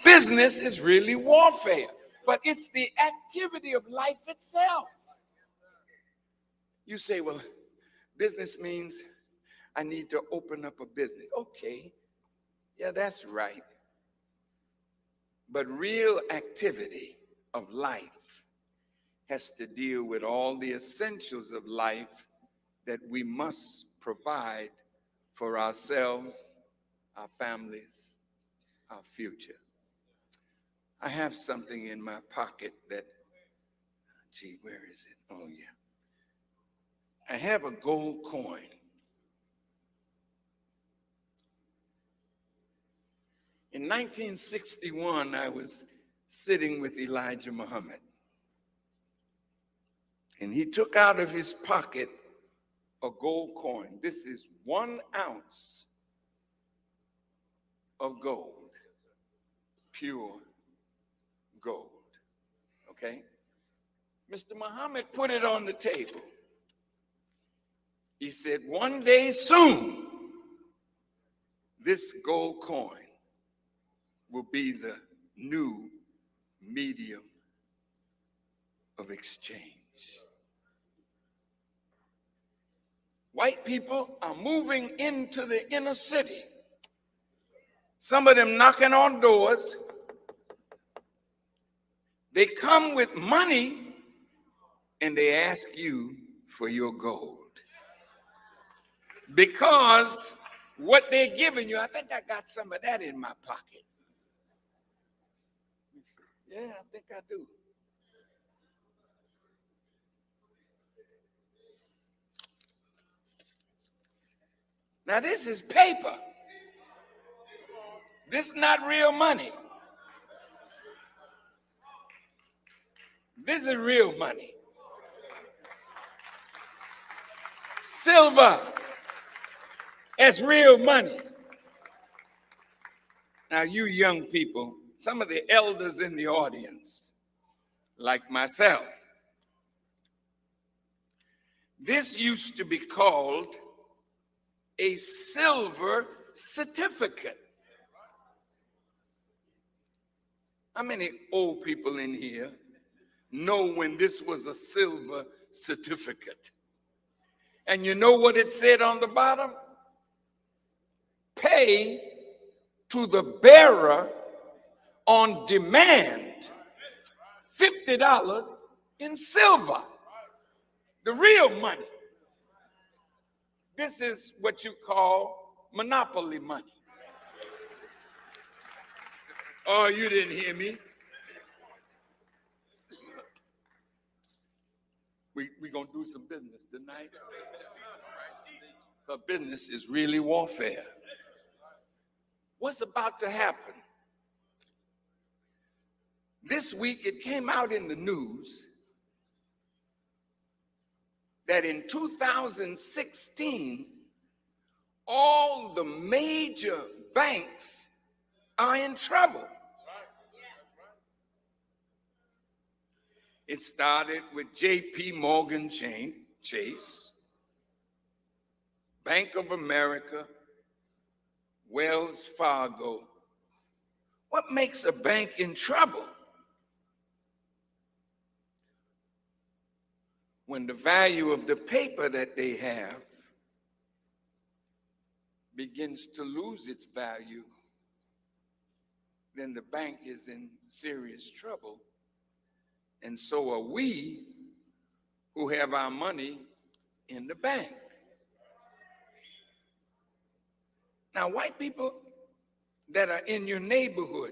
business is really warfare, but it's the activity of life itself. You say, well, business means I need to open up a business. Okay, yeah, that's right. But real activity of life has to deal with all the essentials of life that we must provide for ourselves, our families, our future. I have something in my pocket that, gee, where is it? Oh, yeah. I have a gold coin. In 1961, I was sitting with Elijah Muhammad, and he took out of his pocket a gold coin. This is 1 ounce of gold, pure gold, okay? Mr. Muhammad put it on the table. He said, one day soon, this gold coin will be the new medium of exchange. White people are moving into the inner city. Some of them knocking on doors. They come with money and they ask you for your gold. Because what they're giving you, I think I got some of that in my pocket. Yeah, I think I do. Now this is paper. This is not real money. This is real money. Silver as real money. Now you young people, some of the elders in the audience, like myself, this used to be called a silver certificate. How many old people in here know when this was a silver certificate? And you know what it said on the bottom? Pay to the bearer on demand $50 in silver, the real money. This is what you call monopoly money. Oh, you didn't hear me. We're going to do some business tonight. But business is really warfare. What's about to happen? This week it came out in the news that in 2016, all the major banks are in trouble. It started with J.P. Morgan Chase, Bank of America, Wells Fargo. What makes a bank in trouble? When the value of the paper that they have begins to lose its value, then the bank is in serious trouble. And so are we who have our money in the bank. Now, white people that are in your neighborhood,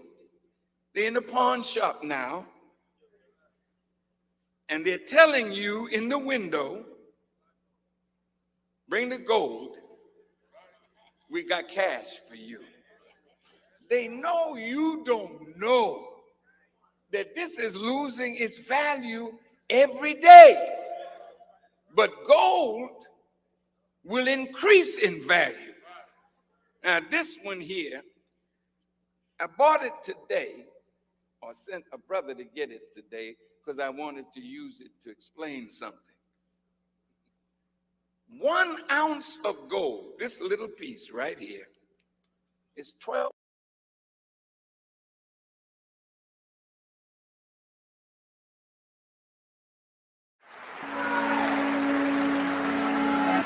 they're in the pawn shop now, and they're telling you in the window, bring the gold, we got cash for you. They know you don't know that this is losing its value every day. But gold will increase in value. Now this one here, I bought it today, or sent a brother to get it today, because I wanted to use it to explain something. 1 ounce of gold, this little piece right here, is 12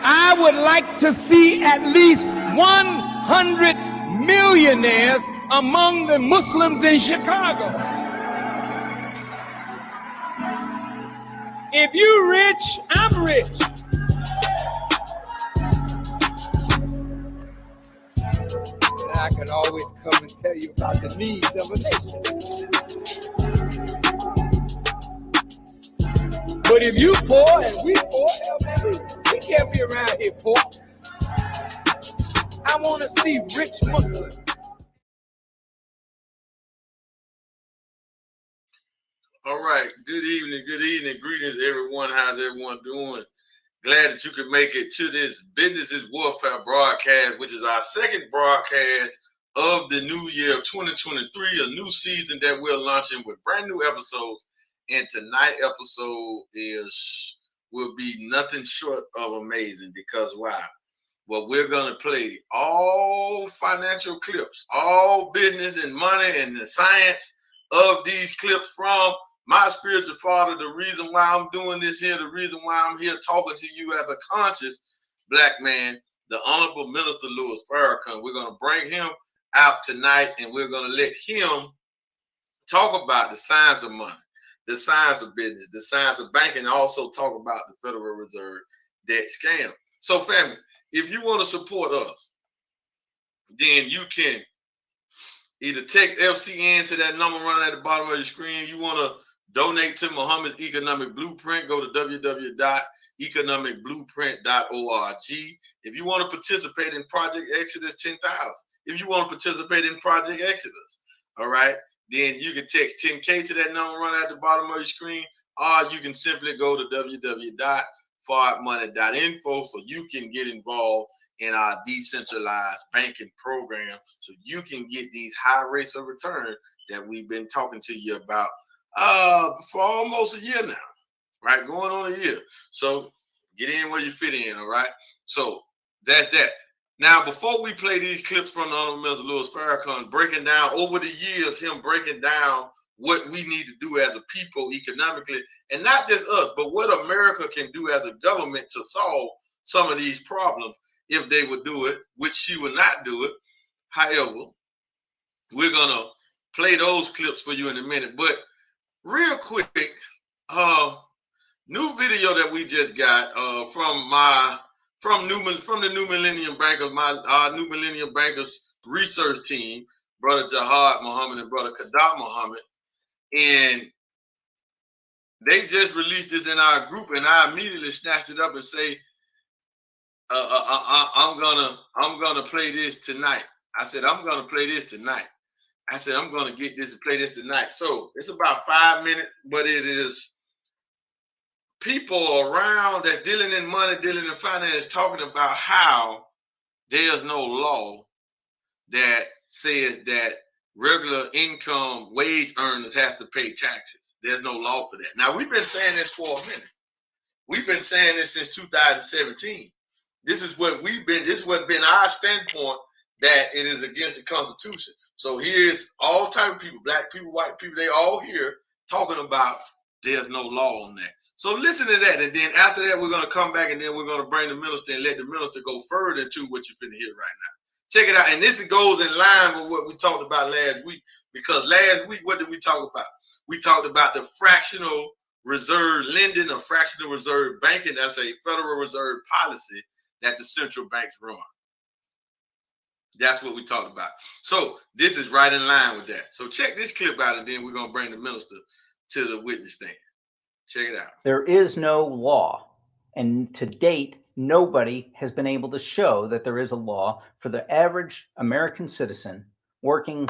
I would like to see at least 100 millionaires among the Muslims in Chicago. If you're rich, I'm rich. I could always come and tell you about the needs of a nation. But if you poor and we poor, we can't be around here poor. I want to see rich Muslims. All right. Good evening. Good evening. Greetings, everyone. How's everyone doing? Glad that you could make it to this Business is Warfare broadcast, which is our second broadcast of the new year of 2023, a new season that we're launching with brand new episodes. And tonight's episode will be nothing short of amazing, because why? Well, we're going to play all financial clips, all business and money and the science of these clips from my spiritual father, the reason why I'm doing this here, the reason why I'm here talking to you as a conscious black man, the Honorable Minister Louis Farrakhan. We're going to bring him out tonight, and we're going to let him talk about the science of money, the science of business, the science of banking, and also talk about the Federal Reserve debt scam. So, family, if you want to support us, then you can either text FCN to that number running at the bottom of your screen. You want to donate to Muhammad's Economic Blueprint, go to www.economicblueprint.org. If you want to participate in Project Exodus 10,000, if you want to participate in Project Exodus, all right, then you can text 10K to that number running at the bottom of your screen, or you can simply go to www.forwardmoney.info so you can get involved in our decentralized banking program, so you can get these high rates of return that we've been talking to you about for almost a year now, right? Going on a year. So get in where you fit in, all right? So that's that. Now, before we play these clips from the Honorable Minister Louis Farrakhan, breaking down over the years, him breaking down what we need to do as a people economically, and not just us, but what America can do as a government to solve some of these problems if they would do it, which she will not do it. However, we're going to play those clips for you in a minute. But real quick, new video that we just got from the New Millennium Bankers, our New Millennium Bankers research team, Brother Jahad Muhammad and Brother Kadat Muhammad, and they just released this in our group, and I immediately snatched it up and say, I'm gonna play this tonight. I said, I'm gonna play this tonight. I said, I'm gonna get this and play this tonight. So it's about 5 minutes, but it is people around that's dealing in money, dealing in finance, talking about how there's no law that says that regular income wage earners have to pay taxes. There's no law for that. Now, we've been saying this for a minute. We've been saying this since 2017. This is what been our standpoint, that it is against the Constitution. So here's all type of people, black people, white people, they all here talking about there's no law on that. So listen to that, and then after that, we're going to come back, and then we're going to bring the minister and let the minister go further into what you're finna hear right now. Check it out, and this goes in line with what we talked about last week, because last week, what did we talk about? We talked about the fractional reserve lending or fractional reserve banking. That's a Federal Reserve policy that the central banks run. That's what we talked about. So this is right in line with that. So check this clip out, and then we're going to bring the minister to the witness stand. Check it out. There is no law, and to date, nobody has been able to show that there is a law for the average American citizen working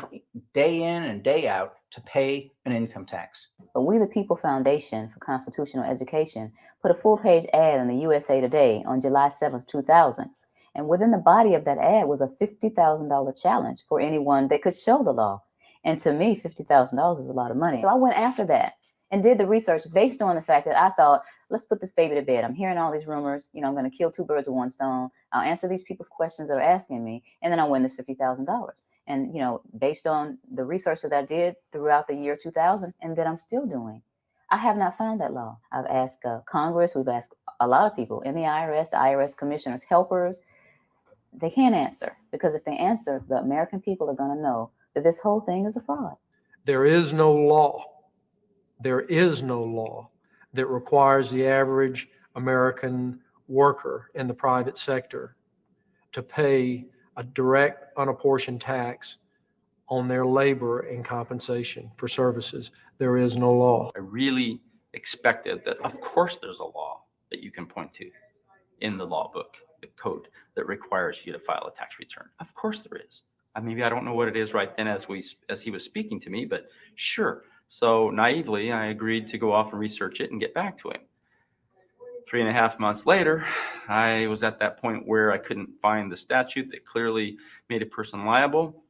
day in and day out to pay an income tax. But We the People Foundation for Constitutional Education put a full-page ad in the USA Today on July 7th, 2000. And within the body of that ad was a $50,000 challenge for anyone that could show the law. And to me, $50,000 is a lot of money. So I went after that and did the research based on the fact that I thought, let's put this baby to bed. I'm hearing all these rumors. I'm going to kill two birds with one stone. I'll answer these people's questions that are asking me, and then I'll win this $50,000. And, based on the research that I did throughout the year 2000 and that I'm still doing, I have not found that law. I've asked Congress, we've asked a lot of people in the IRS commissioners, helpers. They can't answer, because if they answer, the American people are going to know that this whole thing is a fraud. There is no law. There is no law that requires the average American worker in the private sector to pay a direct unapportioned tax on their labor and compensation for services. There is no law. I really expected that, of course, there's a law that you can point to in the law book, the code that requires you to file a tax return. Of course there is. Maybe I don't know what it is right then as he was speaking to me, but sure. So naively, I agreed to go off and research it and get back to him. 3.5 months later, I was at that point where I couldn't find the statute that clearly made a person liable,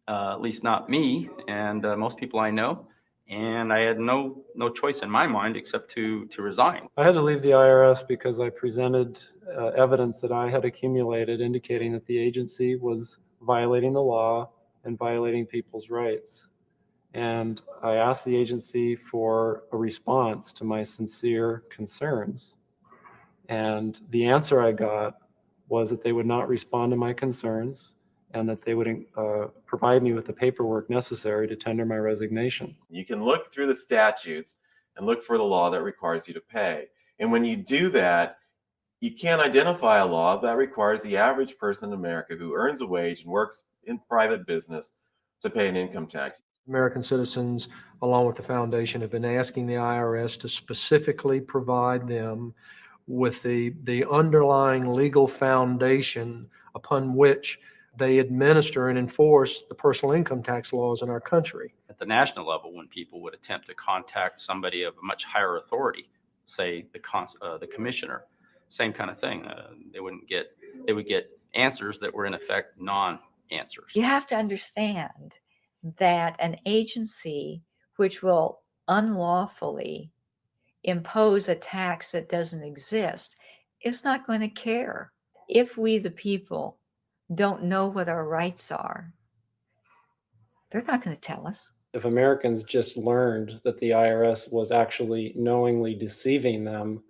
at least not me and most people I know. And I had no choice in my mind except to resign. I had to leave the IRS because I presented evidence that I had accumulated indicating that the agency was violating the law and violating people's rights. And I asked the agency for a response to my sincere concerns. And the answer I got was that they would not respond to my concerns and that they would provide me with the paperwork necessary to tender my resignation. You can look through the statutes and look for the law that requires you to pay. And when you do that, you can't identify a law that requires the average person in America who earns a wage and works in private business to pay an income tax. American citizens, along with the foundation, have been asking the IRS to specifically provide them with the underlying legal foundation upon which they administer and enforce the personal income tax laws in our country. At the national level, when people would attempt to contact somebody of a much higher authority, say the commissioner, same kind of thing. They would get answers that were in effect non-answers. You have to understand that an agency which will unlawfully impose a tax that doesn't exist is not going to care. If we, the people, don't know what our rights are, they're not going to tell us. If Americans just learned that the IRS was actually knowingly deceiving them,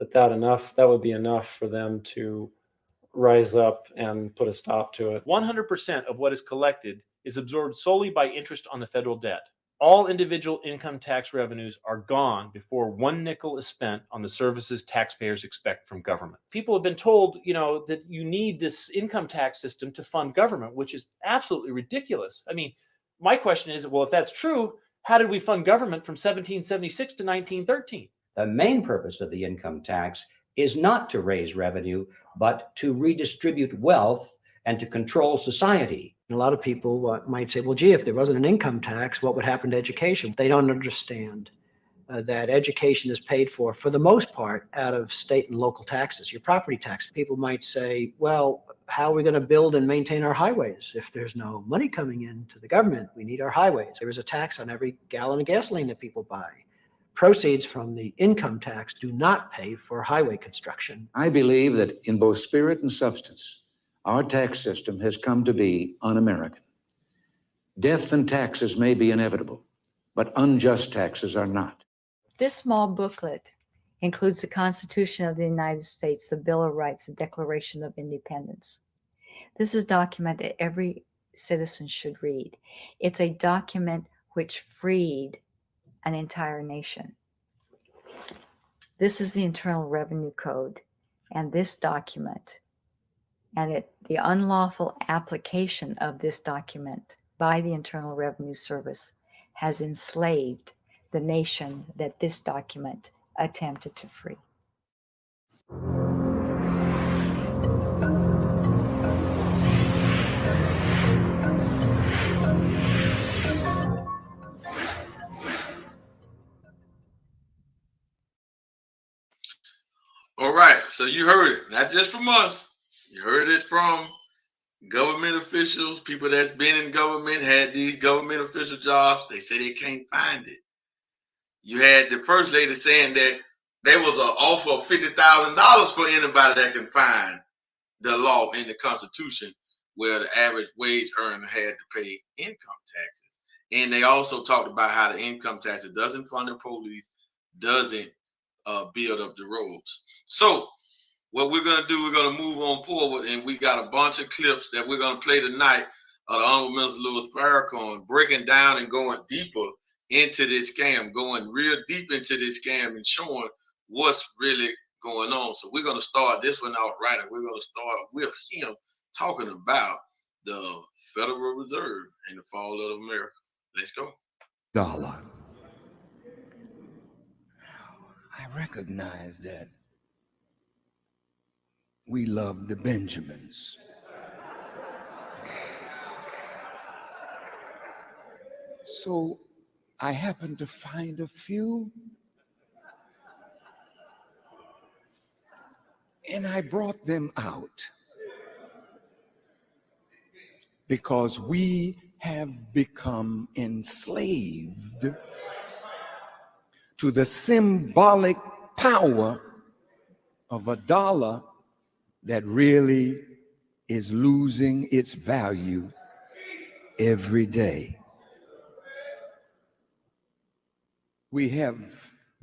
that would be enough for them to rise up and put a stop to it. 100% of what is collected is absorbed solely by interest on the federal debt. All individual income tax revenues are gone before 1 nickel is spent on the services taxpayers expect from government. People have been told, that you need this income tax system to fund government, which is absolutely ridiculous. My question is, well, if that's true, how did we fund government from 1776 to 1913? The main purpose of the income tax is not to raise revenue, but to redistribute wealth and to control society. A lot of people might say, well, gee, if there wasn't an income tax, what would happen to education? They don't understand that education is paid for the most part, out of state and local taxes, your property tax. People might say, well, how are we going to build and maintain our highways if there's no money coming into the government? We need our highways. There is a tax on every gallon of gasoline that people buy. Proceeds from the income tax do not pay for highway construction. I believe that in both spirit and substance, our tax system has come to be un-American. Death and taxes may be inevitable, but unjust taxes are not. This small booklet includes the Constitution of the United States, the Bill of Rights, the Declaration of Independence. This is a document that every citizen should read. It's a document which freed an entire nation. This is the Internal Revenue Code, and this document and the unlawful application of this document by the Internal Revenue Service has enslaved the nation that this document attempted to free. All right, so you heard it, not just from us. You heard it from government officials, people that's been in government, had these government official jobs. They say they can't find it. You had the first lady saying that there was an offer of $50,000 for anybody that can find the law in the Constitution where the average wage earner had to pay income taxes. And they also talked about how the income taxes doesn't fund the police, doesn't build up the roads. So what we're going to do, we're going to move on forward, and we got a bunch of clips that we're going to play tonight of the Honorable Minister Louis Farrakhan breaking down and going deeper into this scam, going real deep into this scam and showing what's really going on. So we're going to start this one out right, and we're going to start with him talking about the Federal Reserve and the fall of America. Let's go. Dollar. I recognize that we love the Benjamins. So I happened to find a few, and I brought them out because we have become enslaved to the symbolic power of a dollar that really is losing its value every day. We have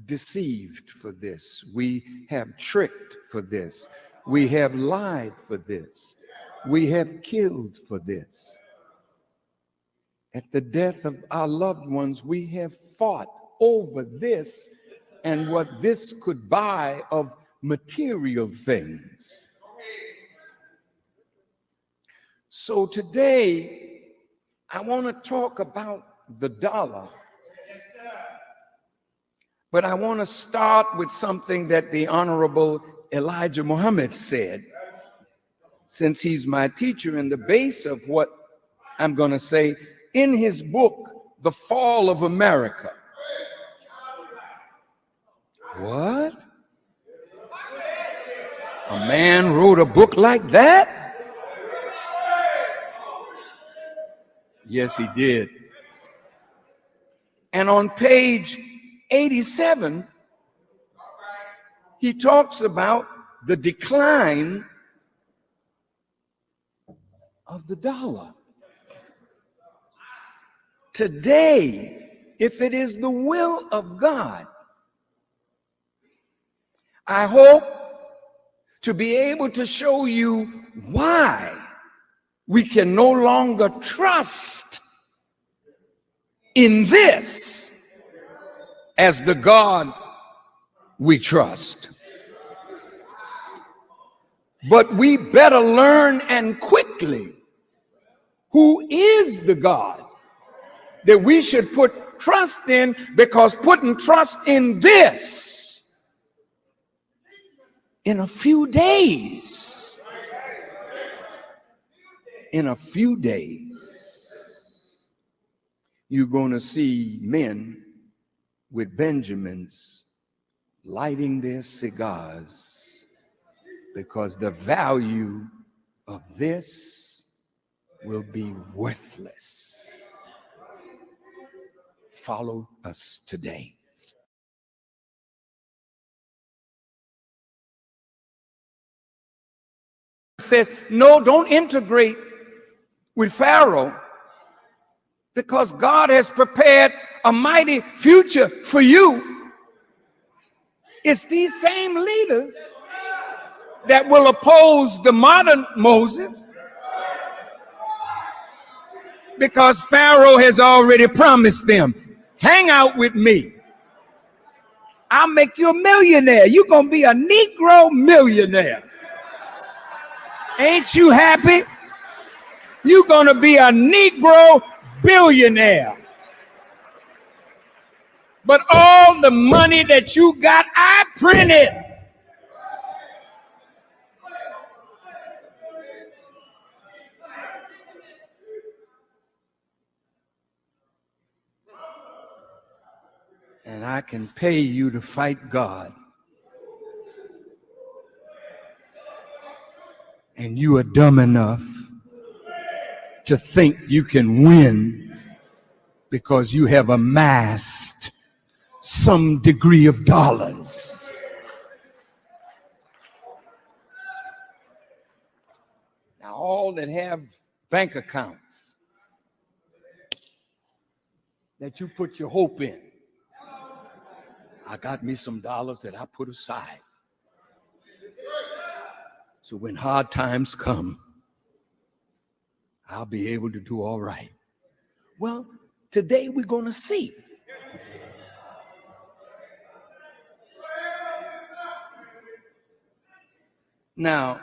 deceived for this. We have tricked for this. We have lied for this. We have killed for this. At the death of our loved ones, we have fought over this and what this could buy of material things. So today, I want to talk about the dollar, but I want to start with something that the Honorable Elijah Muhammad said, since he's my teacher, and the base of what I'm going to say in his book, The Fall of America. What? A man wrote a book like that? Yes, he did. And on page 87, he talks about the decline of the dollar. Today, if it is the will of God, I hope to be able to show you why we can no longer trust in this as the God we trust. But we better learn, and quickly, who is the God that we should put trust in, because putting trust in this in a few days, you're going to see men with Benjamins lighting their cigars, because the value of this will be worthless. Follow us today. Says, no, don't integrate with Pharaoh, because God has prepared a mighty future for you. It's these same leaders that will oppose the modern Moses, because Pharaoh has already promised them, hang out with me, I'll make you a millionaire. You're going to be a Negro millionaire. Ain't you happy? You're going to be a Negro billionaire. But all the money that you got, I printed. And I can pay you to fight God. And you are dumb enough to think you can win because you have amassed some degree of dollars. Now, all that have bank accounts that you put your hope in, I got me some dollars that I put aside. So when hard times come, I'll be able to do all right. Well, today we're going to see. Now,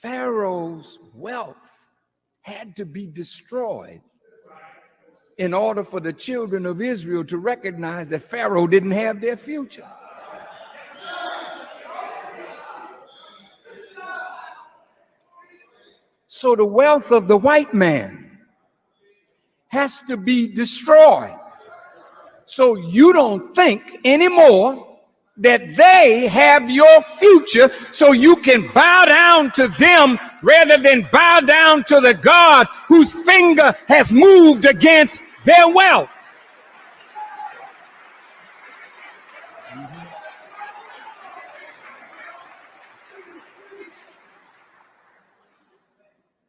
Pharaoh's wealth had to be destroyed in order for the children of Israel to recognize that Pharaoh didn't have their future. So the wealth of the white man has to be destroyed. So you don't think anymore that they have your future, so you can bow down to them rather than bow down to the God whose finger has moved against their wealth.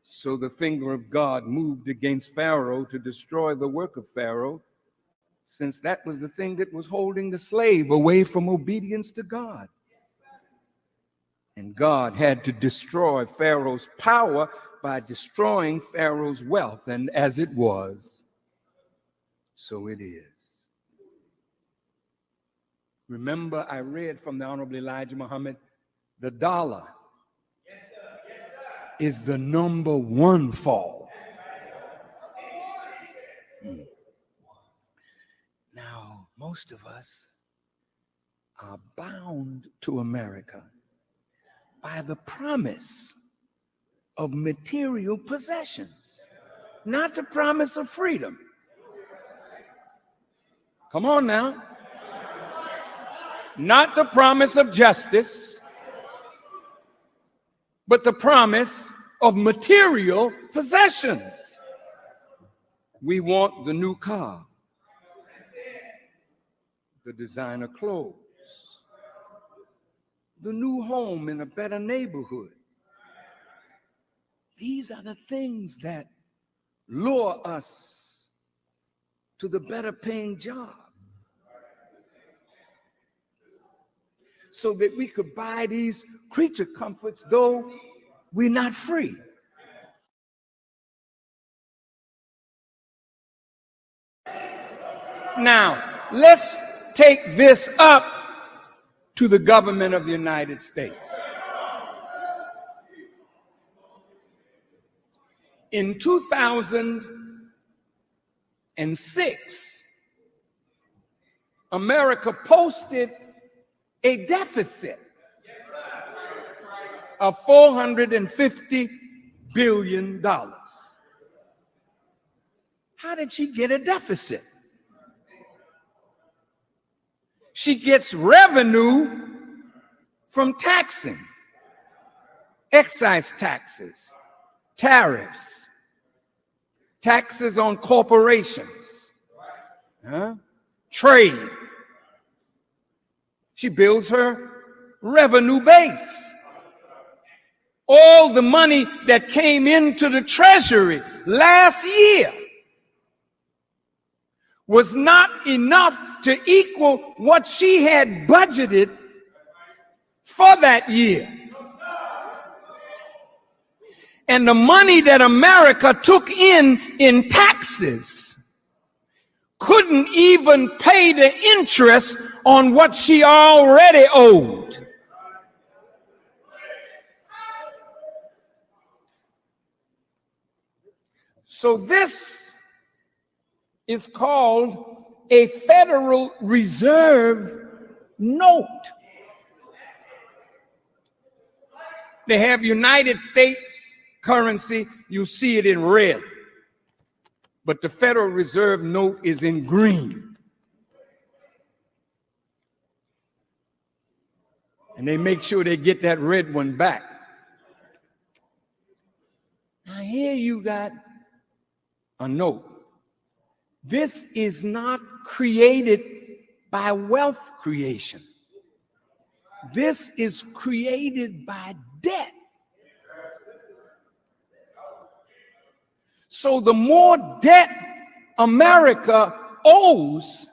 So the finger of God moved against Pharaoh to destroy the work of Pharaoh, since that was the thing that was holding the slave away from obedience to God. And God had to destroy Pharaoh's power by destroying Pharaoh's wealth. And as it was, so it is. Remember, I read from the Honorable Elijah Muhammad, the dollar is the number one fall. Now, most of us are bound to America by the promise of material possessions, not the promise of freedom. Come on now. Not the promise of justice, but the promise of material possessions. We want the new car, the designer clothes, the new home in a better neighborhood. These are the things that lure us to the better paying job, so that we could buy these creature comforts, though we're not free. Now, let's take this up to the government of the United States. In 2006, America posted a deficit of $450 billion. How did she get a deficit? She gets revenue from taxing, excise taxes, tariffs, taxes on corporations, trade. She builds her revenue base. All the money that came into the Treasury last year was not enough to equal what she had budgeted for that year. And the money that America took in taxes couldn't even pay the interest on what she already owed. So this is called a Federal Reserve note. They have United States currency, you see it in red. But the Federal Reserve note is in green. And they make sure they get that red one back. Now here you got a note. This is not created by wealth creation. This is created by debt. So the more debt America owes,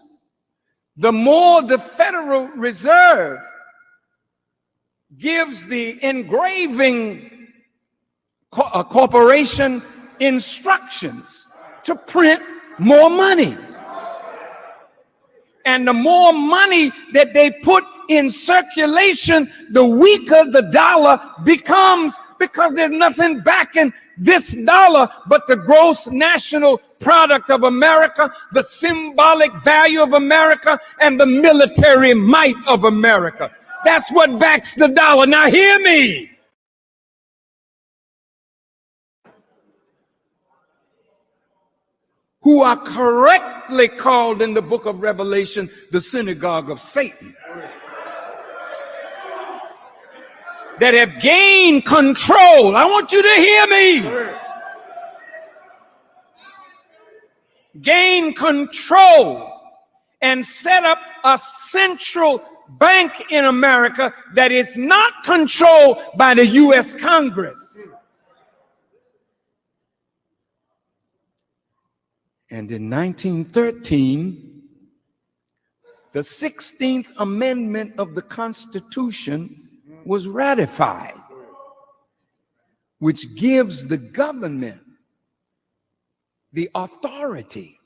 the more the Federal Reserve gives the engraving corporation instructions to print more money. And the more money that they put in circulation, the weaker the dollar becomes, because there's nothing backing this dollar but the gross national product of America, the symbolic value of America, and the military might of America. That's what backs the dollar. Now hear me. Who are correctly called in the book of Revelation the synagogue of Satan, that have gained control. I want you to hear me. Gain control and set up a central bank in America that is not controlled by the U.S. Congress. And in 1913, the 16th Amendment of the Constitution was ratified, which gives the government the authority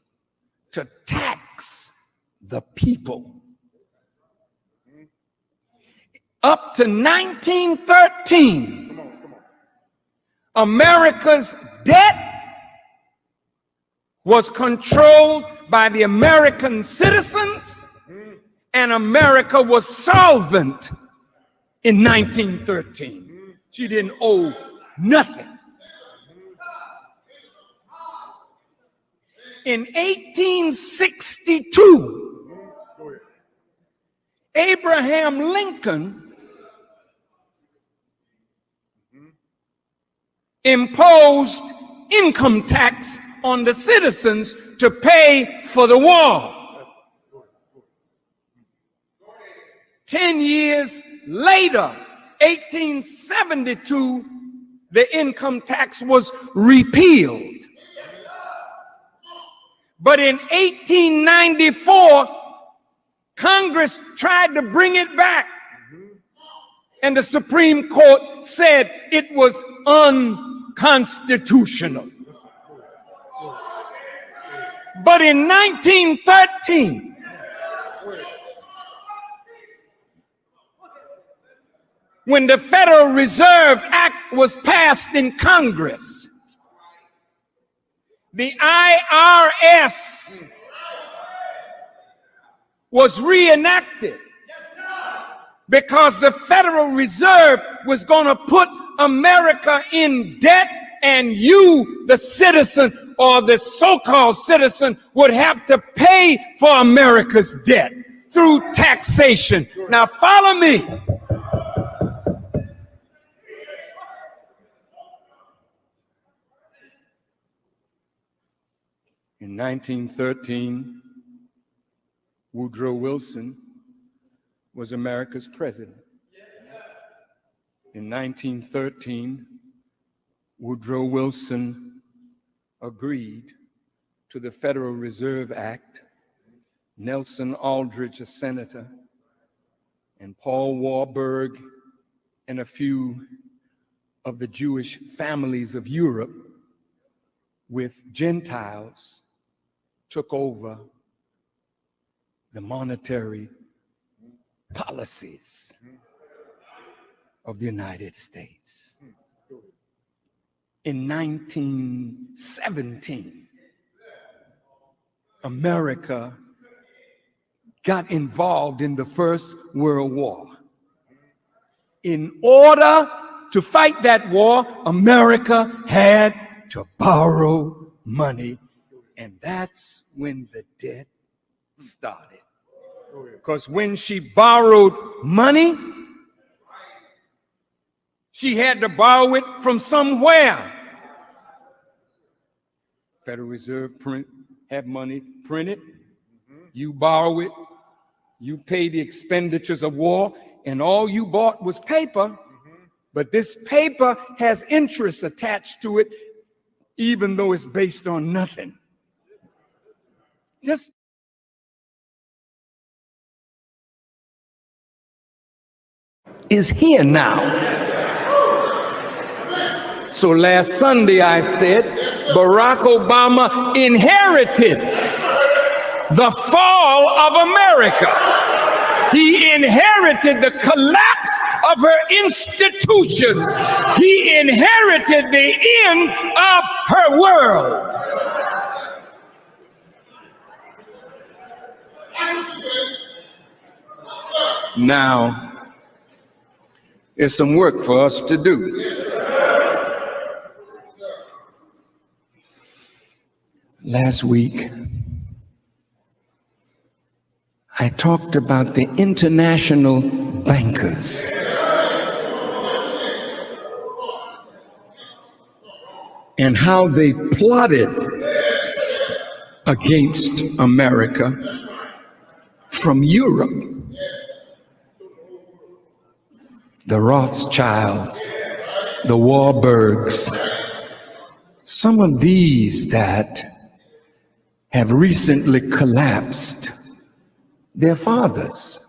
to tax the people. Up to 1913, America's debt was controlled by the American citizens, and America was solvent in 1913. She didn't owe nothing. In 1862, Abraham Lincoln imposed income tax on the citizens to pay for the war. 10 years later, 1872, the income tax was repealed. But in 1894, Congress tried to bring it back, and the Supreme Court said it was unconstitutional. But in 1913, when the Federal Reserve Act was passed in Congress, the IRS was reenacted because the Federal Reserve was going to put America in debt, and you, the citizen or the so-called citizen, would have to pay for America's debt through taxation. Now follow me. In 1913, Woodrow Wilson was America's president. In 1913, Woodrow Wilson agreed to the Federal Reserve Act. Nelson Aldrich, a senator, and Paul Warburg and a few of the Jewish families of Europe with Gentiles took over the monetary policies of the United States. In 1917, America got involved in the First World War. In order to fight that war, America had to borrow money, and that's when the debt started. Because when she borrowed money, she had to borrow it from somewhere. Federal Reserve have money printed, you borrow it, you pay the expenditures of war, and all you bought was paper, but this paper has interest attached to it, even though it's based on nothing. Just is here now. So last Sunday I said Barack Obama inherited the fall of America. He inherited the collapse of her institutions. He inherited the end of her world. Now, there's some work for us to do. Last week, I talked about the international bankers and how they plotted against America from Europe. The Rothschilds, the Warburgs, some of these that have recently collapsed, their fathers,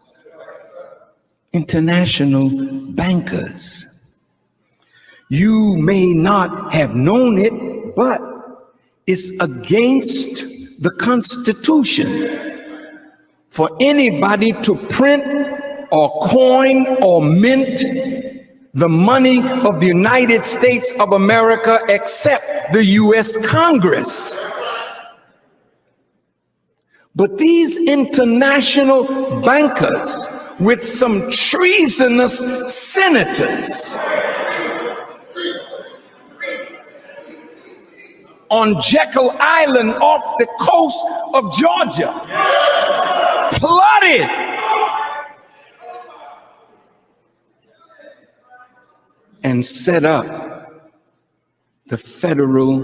international bankers. You may not have known it, but it's against the Constitution for anybody to print or coin or mint the money of the United States of America except the U.S. Congress. But these international bankers with some treasonous senators on Jekyll Island off the coast of Georgia plotted and set up the Federal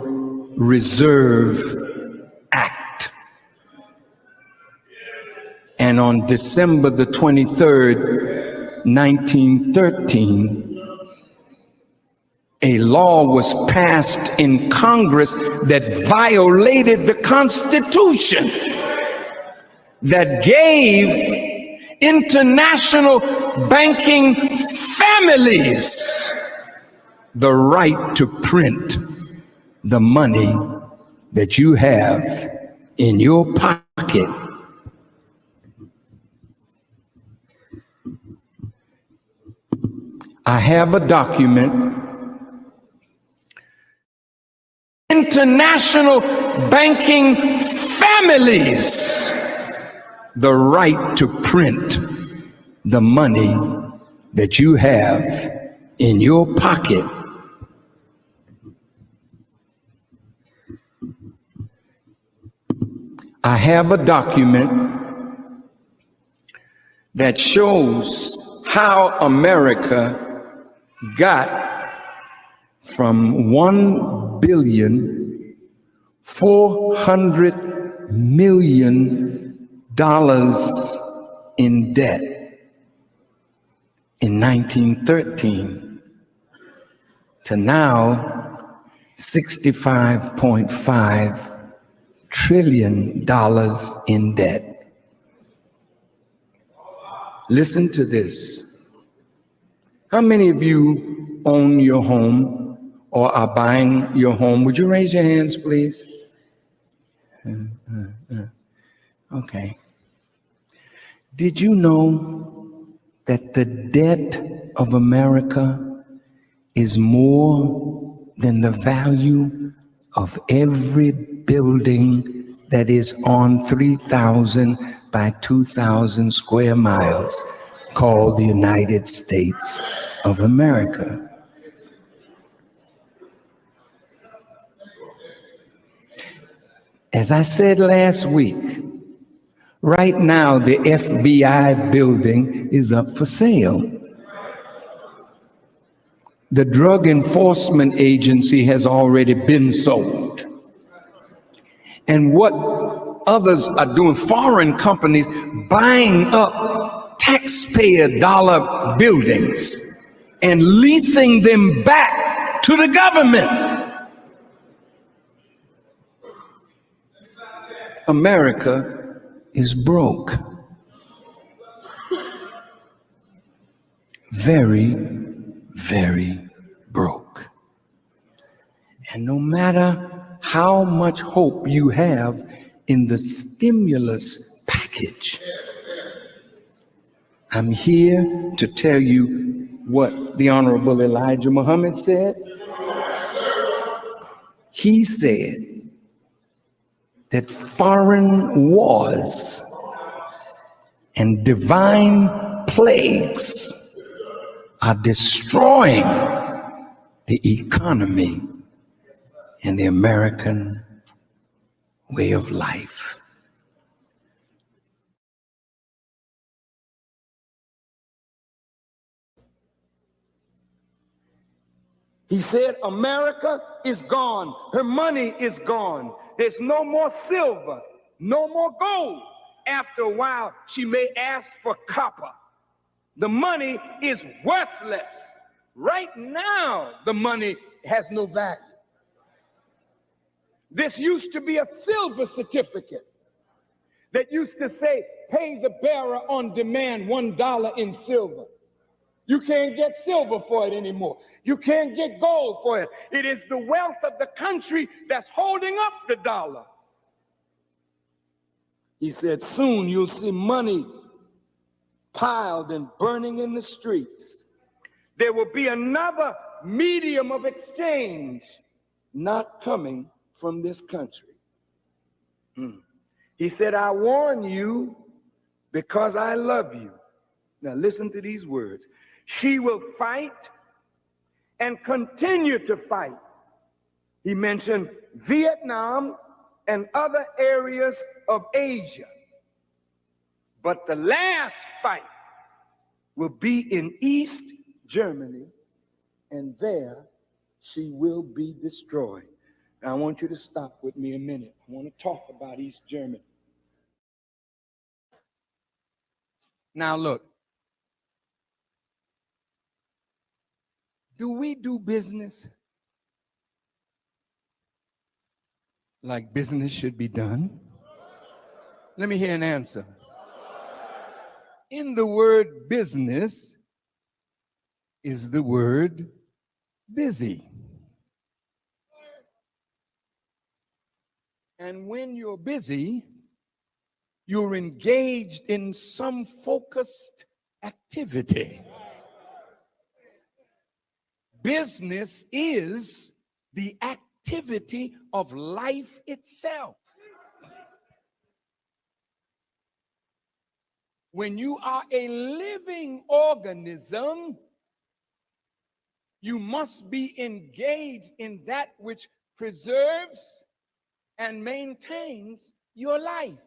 Reserve Act. And on December the 23rd, 1913, a law was passed in Congress that violated the Constitution, that gave international banking families the right to print the money that you have in your pocket. I have a document. International banking families the right to print the money that you have in your pocket. I have a document that shows how America got from $1,400,000,000 in debt in 1913 to now $65.5 trillion in debt. Listen to this. How many of you own your home or are buying your home? Would you raise your hands, please? Okay. Did you know that the debt of America is more than the value of every building that is on 3,000 by 2,000 square miles called the United States of America? As I said last week, right now the FBI building is up for sale. The Drug Enforcement Agency has already been sold. And what others are doing, foreign companies buying up taxpayer dollar buildings and leasing them back to the government. America is broke. Very, very broke. And no matter how much hope you have in the stimulus package, I'm here to tell you what the Honorable Elijah Muhammad said. He said that foreign wars and divine plagues are destroying the economy and the American way of life. He said, America is gone. Her money is gone. There's no more silver, no more gold. After a while, she may ask for copper. The money is worthless. Right now, the money has no value. This used to be a silver certificate that used to say, pay the bearer on demand $1 in silver. You can't get silver for it anymore. You can't get gold for it. It is the wealth of the country that's holding up the dollar. He said, soon you'll see money piled and burning in the streets. There will be another medium of exchange not coming from this country. He said, I warn you because I love you. Now listen to these words. She will fight and continue to fight. He mentioned Vietnam and other areas of Asia. But the last fight will be in East Germany, and there she will be destroyed. Now, I want you to stop with me a minute. I want to talk about East Germany. Now, look. Do we do business like business should be done? Let me hear an answer. In the word business is the word busy. And when you're busy, you're engaged in some focused activity. Business is the activity of life itself. When you are a living organism, you must be engaged in that which preserves and maintains your life.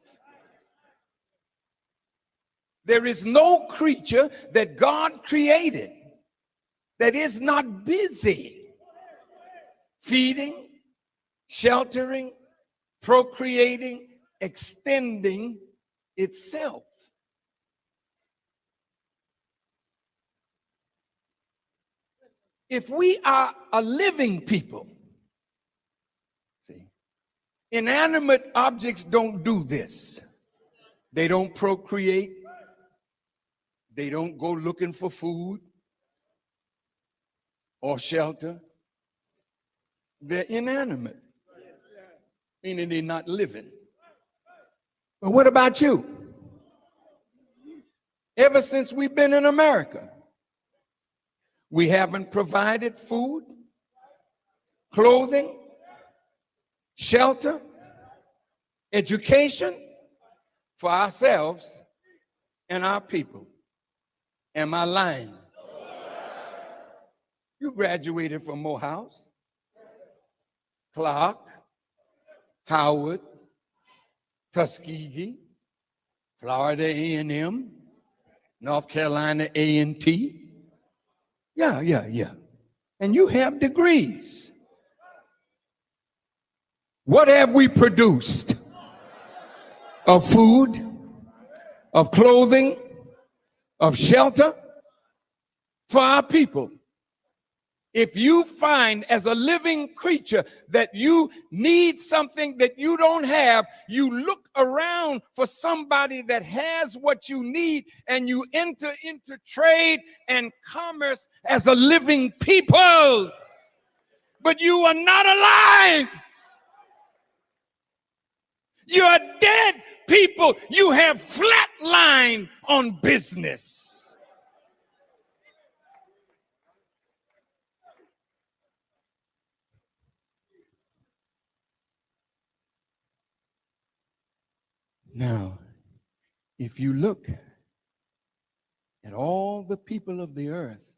There is no creature that God created that is not busy feeding, sheltering, procreating, extending itself. If we are a living people, see, inanimate objects don't do this. They don't procreate. They don't go looking for food or shelter. They're inanimate, meaning they're not living. But what about you? Ever since we've been in America, we haven't provided food, clothing, shelter, education for ourselves and our people. Am I lying? You graduated from Morehouse, Clark, Howard, Tuskegee, Florida A&M, North Carolina A&T. Yeah. And you have degrees. What have we produced? Of food, of clothing, of shelter for our people. If you find as a living creature that you need something that you don't have, you look around for somebody that has what you need, and you enter into trade and commerce as a living people. But you are not alive. You are dead people. You have flatlined on business. Now, if you look at all the people of the earth,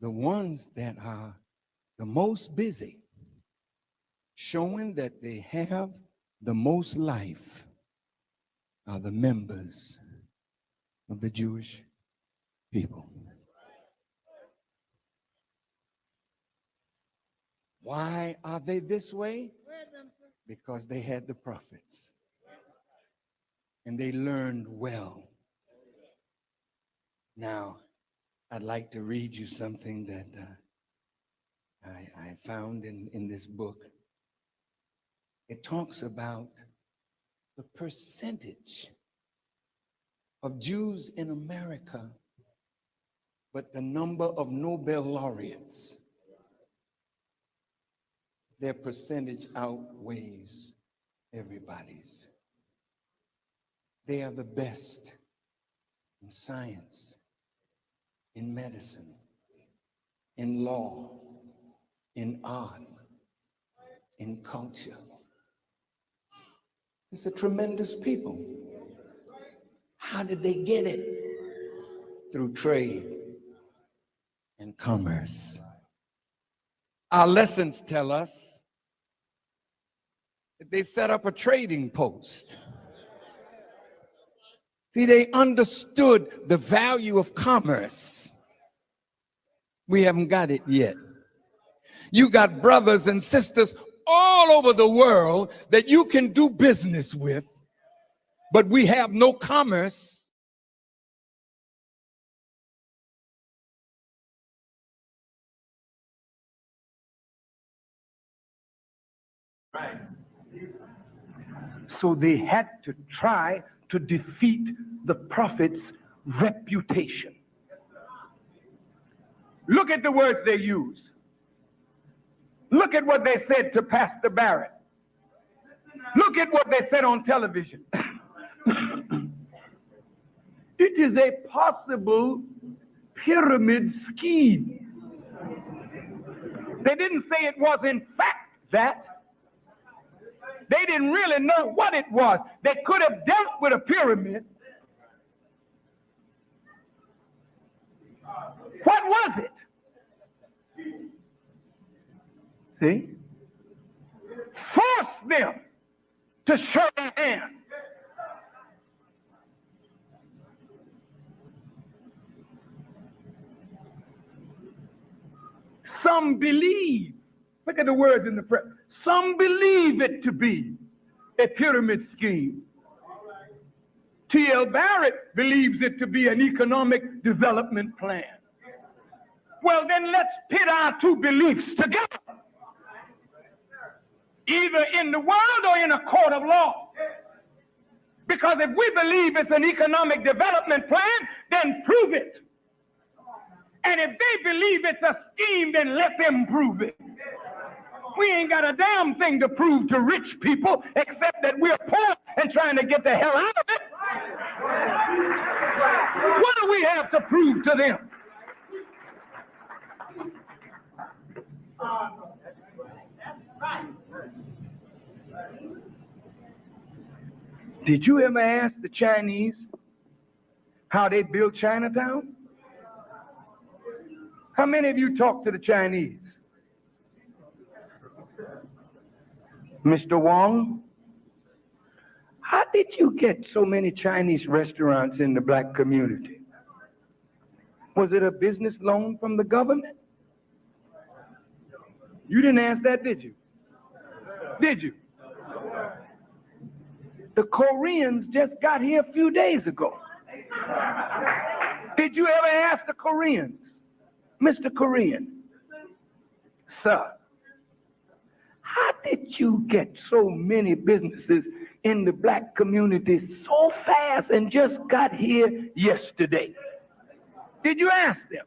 the ones that are the most busy, showing that they have the most life, are the members of the Jewish people. Why are they this way? Because they had the prophets. And they learned well. Now, I'd like to read you something that I found in this book. It talks about the percentage of Jews in America, but the number of Nobel laureates. Their percentage outweighs everybody's. They are the best in science, in medicine, in law, in art, in culture. It's a tremendous people. How did they get it? Through trade and commerce. Our lessons tell us that they set up a trading post. See, they understood the value of commerce. We haven't got it yet. You got brothers and sisters all over the world that you can do business with, but we have no commerce. Right. So they had to try to defeat the prophet's reputation. Look at the words they use. Look at what they said to Pastor Barrett. Look at what they said on television. It is a possible pyramid scheme. They didn't say it was in fact that. They didn't really know what it was. They could have dealt with a pyramid. What was it? See? Force them to show their hand. Some believe, look at the words in the press, some believe it to be a pyramid scheme. T.L. Barrett believes it to be an economic development plan. Well, then let's pit our two beliefs together, either in the world or in a court of law. Because if we believe it's an economic development plan, then prove it. And if they believe it's a scheme, then let them prove it. We ain't got a damn thing to prove to rich people except that we're poor and trying to get the hell out of it. What do we have to prove to them? Did you ever ask the Chinese how they built Chinatown? How many of you talk to the Chinese? Mr. Wong, how did you get so many Chinese restaurants in the black community? Was it a business loan from the government? You didn't ask that, did you? Did you? The Koreans just got here a few days ago. Did you ever ask the Koreans, Mr. Korean, Sir, how did you get so many businesses in the black community so fast and just got here yesterday? Did you ask them?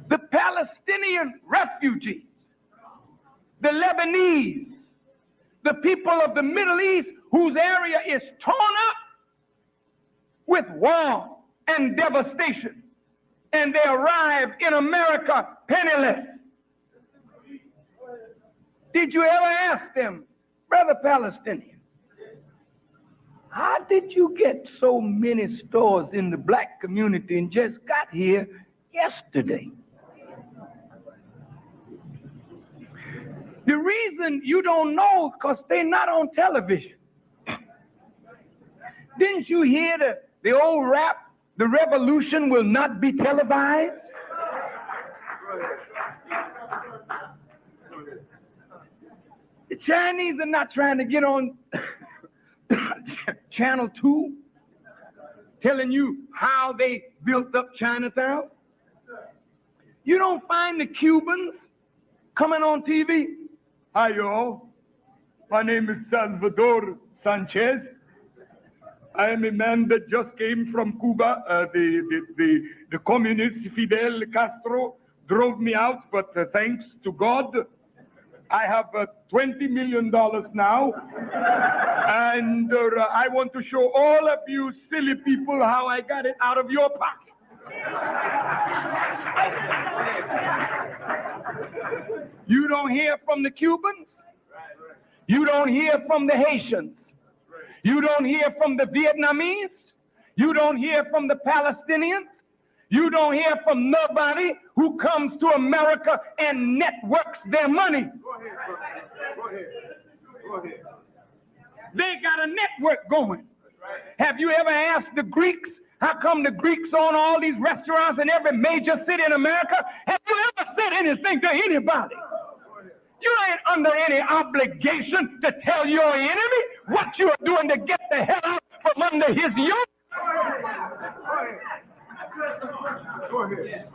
The Palestinian refugees, the Lebanese, the people of the Middle East whose area is torn up with war and devastation, and they arrive in America penniless. Did you ever ask them, brother Palestinian, how did you get so many stores in the black community and just got here yesterday? The reason you don't know, because they're not on television. Didn't you hear the old rap, the revolution will not be televised? The Chinese are not trying to get on Channel 2, telling you how they built up Chinatown. You don't find the Cubans coming on TV. Hi, y'all. My name is Salvador Sanchez. I am a man that just came from Cuba. The communist Fidel Castro drove me out, but thanks to God, I have $20 million now. And I want to show all of you silly people how I got it out of your pocket. You don't hear from the Cubans. You don't hear from the Haitians. You don't hear from the Vietnamese. You don't hear from the Palestinians. You don't hear from nobody who comes to America and networks their money. Go ahead. They got a network going. Have you ever asked the Greeks, how come the Greeks own all these restaurants in every major city in America? Have you ever said anything to anybody? You ain't under any obligation to tell your enemy what you are doing to get the hell out from under his yoke. Go ahead.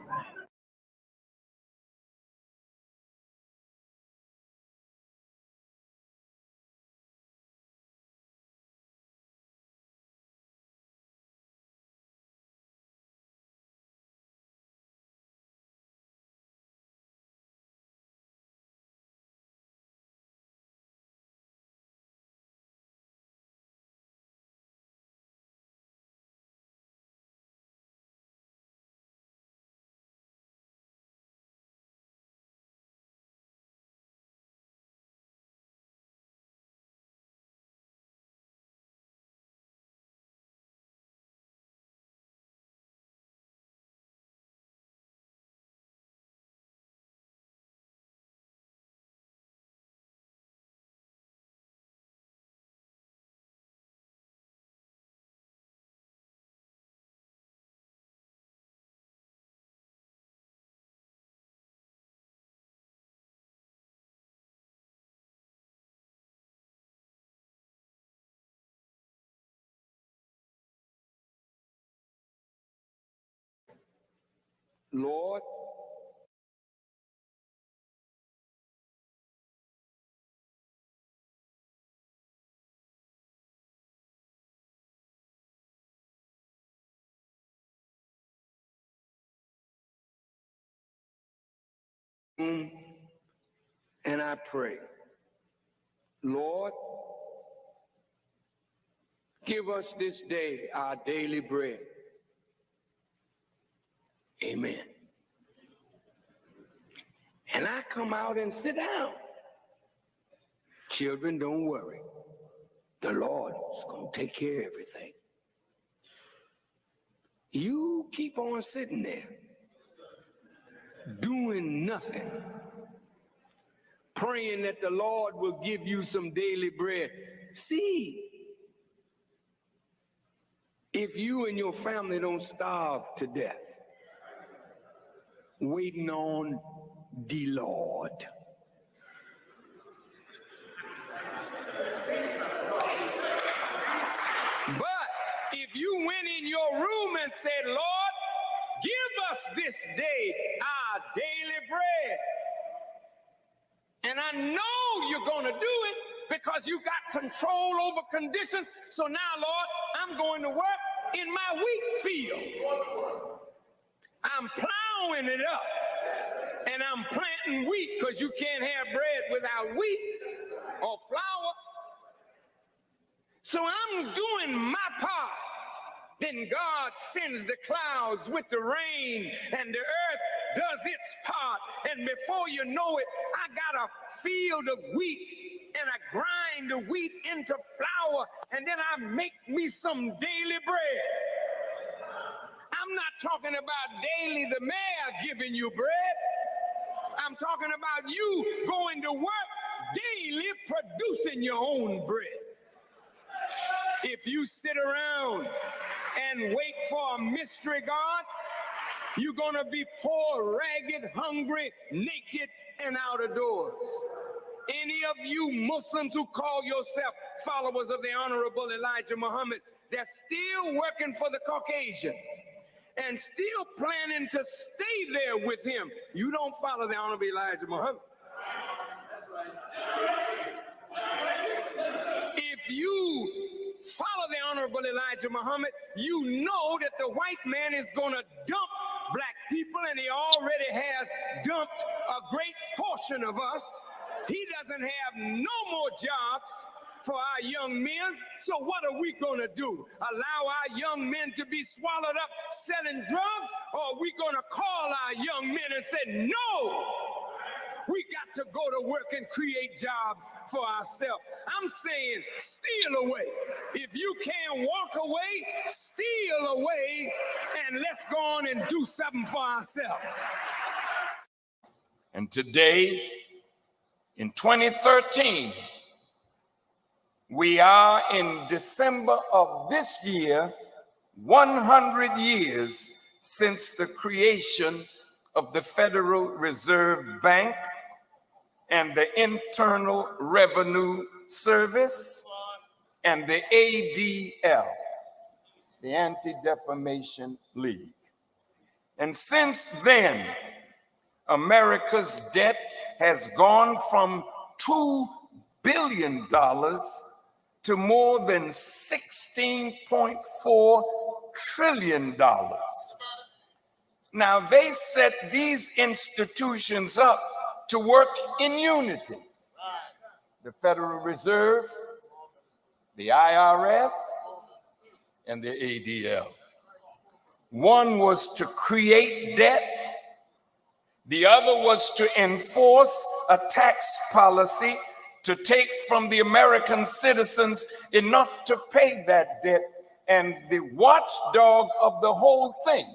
Lord, and I pray, Lord, give us this day our daily bread. Amen. And I come out and sit down. Children, don't worry. The Lord is going to take care of everything. You keep on sitting there, doing nothing, praying that the Lord will give you some daily bread. See, if you and your family don't starve to death, waiting on the Lord. But if you went in your room and said, Lord, give us this day our daily bread. And I know you're going to do it because you got control over conditions. So now, Lord, I'm going to work in my wheat field. I'm plowing it up. And I'm planting wheat because you can't have bread without wheat or flour. So I'm doing my part. Then God sends the clouds with the rain, and the earth does its part. And before you know it, I got a field of wheat, and I grind the wheat into flour, and then I make me some daily bread. I'm not talking about daily the mayor giving you bread. I'm talking about you going to work daily producing your own bread. If you sit around and wait for a mystery God, you're going to be poor, ragged, hungry, naked, and out of doors. Any of you Muslims who call yourself followers of the Honorable Elijah Muhammad, they're still working for the Caucasian and still planning to stay there with him. You don't follow the Honorable Elijah Muhammad. If you follow the Honorable Elijah Muhammad, you know that the white man is going to dump black people, and he already has dumped a great portion of us. He doesn't have no more jobs for our young men. So what are we going to do? Allow our young men to be swallowed up selling drugs? Or are we going to call our young men and say, no, we got to go to work and create jobs for ourselves? I'm saying steal away. If you can't walk away, steal away, and let's go on and do something for ourselves. And today, in 2013, we are in December of this year, 100 years since the creation of the Federal Reserve Bank and the Internal Revenue Service and the ADL, the Anti-Defamation League. And since then, America's debt has gone from $2 billion to more than $16.4 trillion. Now, they set these institutions up to work in unity. The Federal Reserve, the IRS, and the ADL. One was to create debt. The other was to enforce a tax policy to take from the American citizens enough to pay that debt. And the watchdog of the whole thing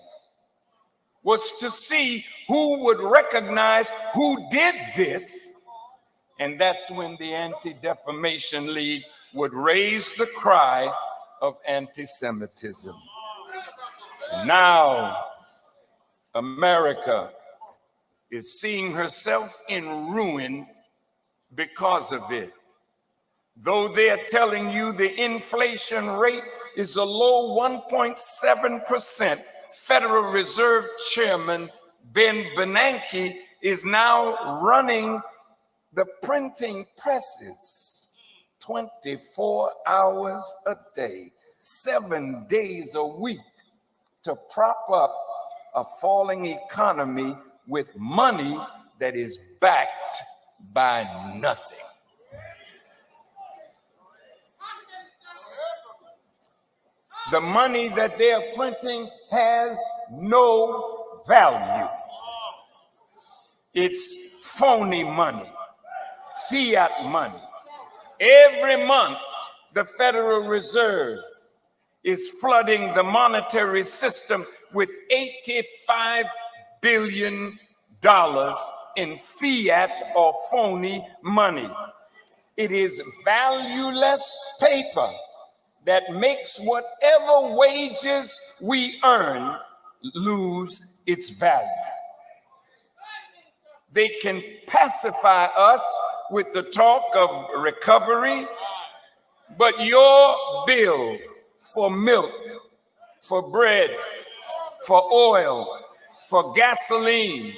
was to see who would recognize who did this. And that's when the Anti-Defamation League would raise the cry of anti-Semitism. Now, America is seeing herself in ruin because of it. Though they're telling you the inflation rate is a low 1.7%, Federal Reserve Chairman Ben Bernanke is now running the printing presses 24 hours a day, 7 days a week to prop up a falling economy with money that is backed by nothing. The money that they are printing has no value. It's phony money, fiat money. Every month, the Federal Reserve is flooding the monetary system with $85 billion in fiat or phony money. It is valueless paper that makes whatever wages we earn lose its value. They can pacify us with the talk of recovery, but your bill for milk, for bread, for oil, for gasoline,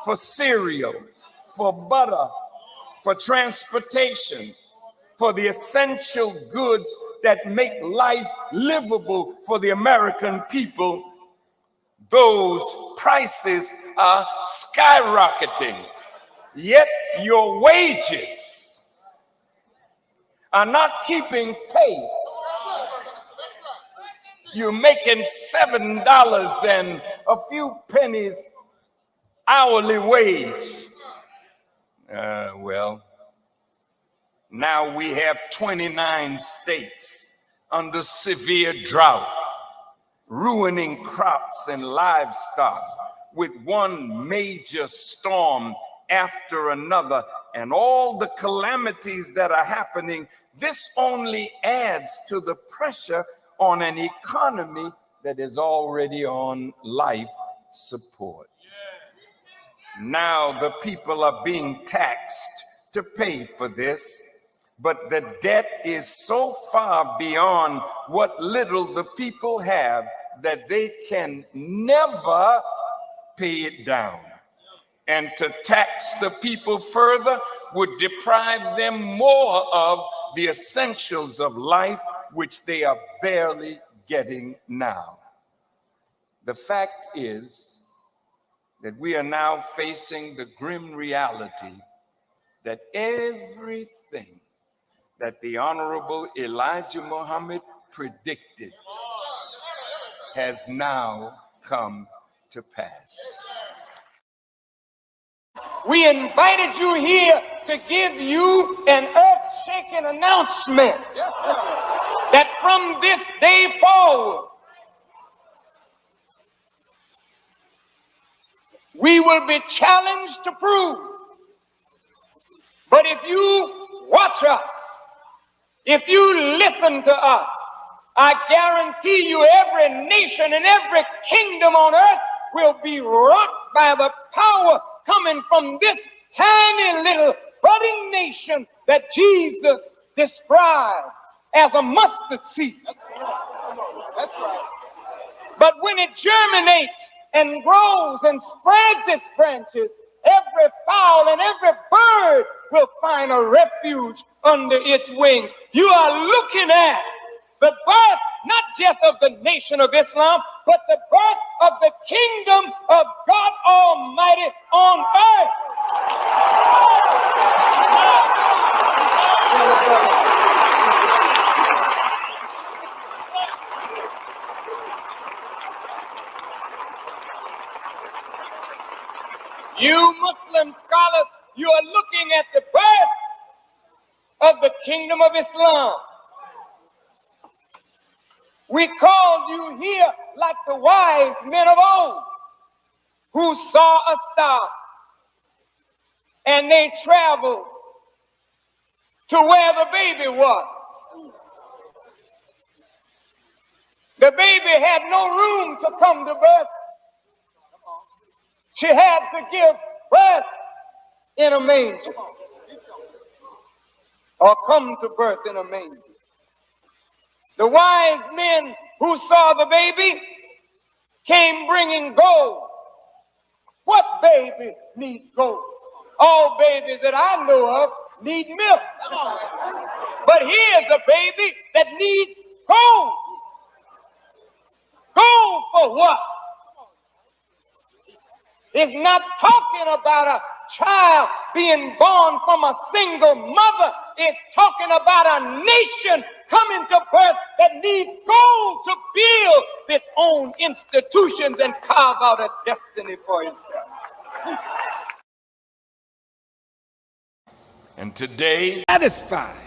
for cereal, for butter, for transportation, for the essential goods that make life livable for the American people, those prices are skyrocketing. Yet your wages are not keeping pace. You're making $7 and a few pennies hourly wage. Well, now we have 29 states under severe drought, ruining crops and livestock with one major storm after another, and all the calamities that are happening. This only adds to the pressure on an economy that is already on life support. Now the people are being taxed to pay for this, but the debt is so far beyond what little the people have that they can never pay it down. And to tax the people further would deprive them more of the essentials of life, which they are barely getting now. The fact is that we are now facing the grim reality that everything that the Honorable Elijah Muhammad predicted has now come to pass. We invited you here to give you an earth-shaking announcement that from this day forward, we will be challenged to prove. But if you watch us, if you listen to us, I guarantee you every nation and every kingdom on earth will be rocked by the power coming from this tiny little budding nation that Jesus described as a mustard seed. That's right. But when it germinates and grows and spreads its branches, every fowl and every bird will find a refuge under its wings. You are looking at the birth, not just of the Nation of Islam, but the birth of the kingdom of God Almighty on earth. You Muslim scholars, you are looking at the birth of the kingdom of Islam. We called you here like the wise men of old who saw a star and they traveled to where the baby was. The baby had no room to come to birth. She had to give birth in a manger or come to birth in a manger. The wise men who saw the baby came bringing gold. What baby needs gold? All babies that I know of need milk. But here's a baby that needs gold. Gold for what? It's not talking about a child being born from a single mother. It's talking about a nation coming to birth that needs gold to build its own institutions and carve out a destiny for itself. And today, satisfied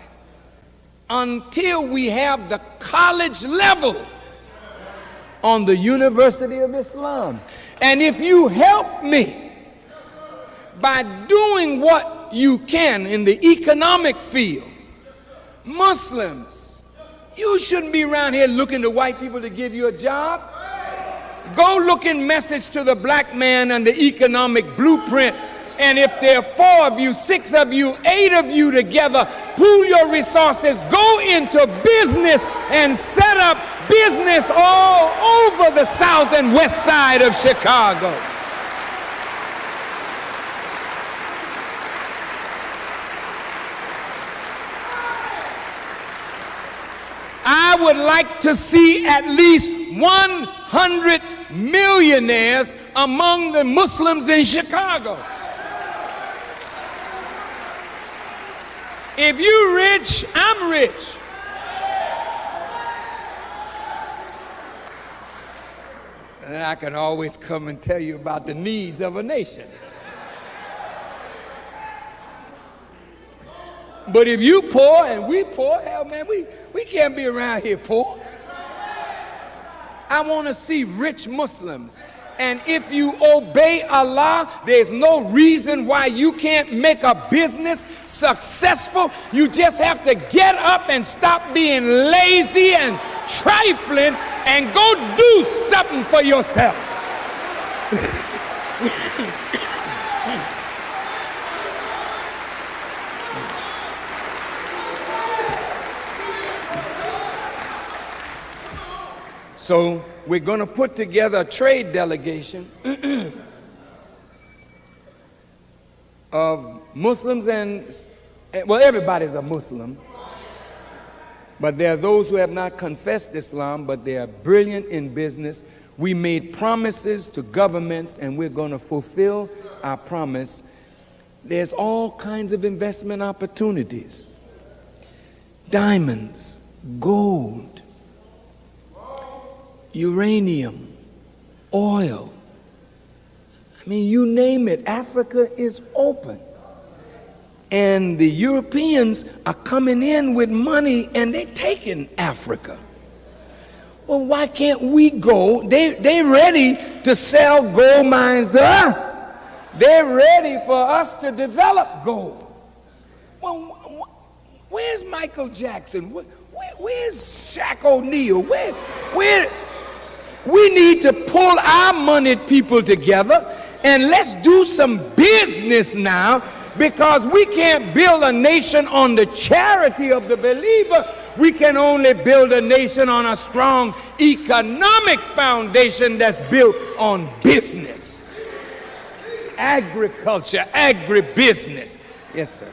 until we have the college level on the University of Islam. And if you help me by doing what you can in the economic field, Muslims, you shouldn't be around here looking to white people to give you a job. Go look in Message to the Black Man and the Economic Blueprint. And if there are 4 of you, 6 of you, 8 of you together, pool your resources, go into business and set up business all over the south and west side of Chicago. I would like to see at least 100 millionaires among the Muslims in Chicago. If you're rich, I'm rich. And I can always come and tell you about the needs of a nation. But if you poor and we poor, hell man, we can't be around here poor. I want to see rich Muslims. And if you obey Allah, there's no reason why you can't make a business successful. You just have to get up and stop being lazy and trifling and go do something for yourself. So we're going to put together a trade delegation of Muslims and, well, everybody's a Muslim. But there are those who have not confessed Islam, but they are brilliant in business. We made promises to governments, and we're going to fulfill our promise. There's all kinds of investment opportunities. Diamonds, gold, uranium, oil. I mean, you name it, Africa is open. And the Europeans are coming in with money and they're taking Africa. Well, why can't we go? They're ready to sell gold mines to us. They're ready for us to develop gold. Well, where's Michael Jackson? Where's Shaq O'Neal? Where? We need to pull our moneyed people together and let's do some business now, because we can't build a nation on the charity of the believer. We can only build a nation on a strong economic foundation that's built on business, agriculture, agribusiness. Yes, sir.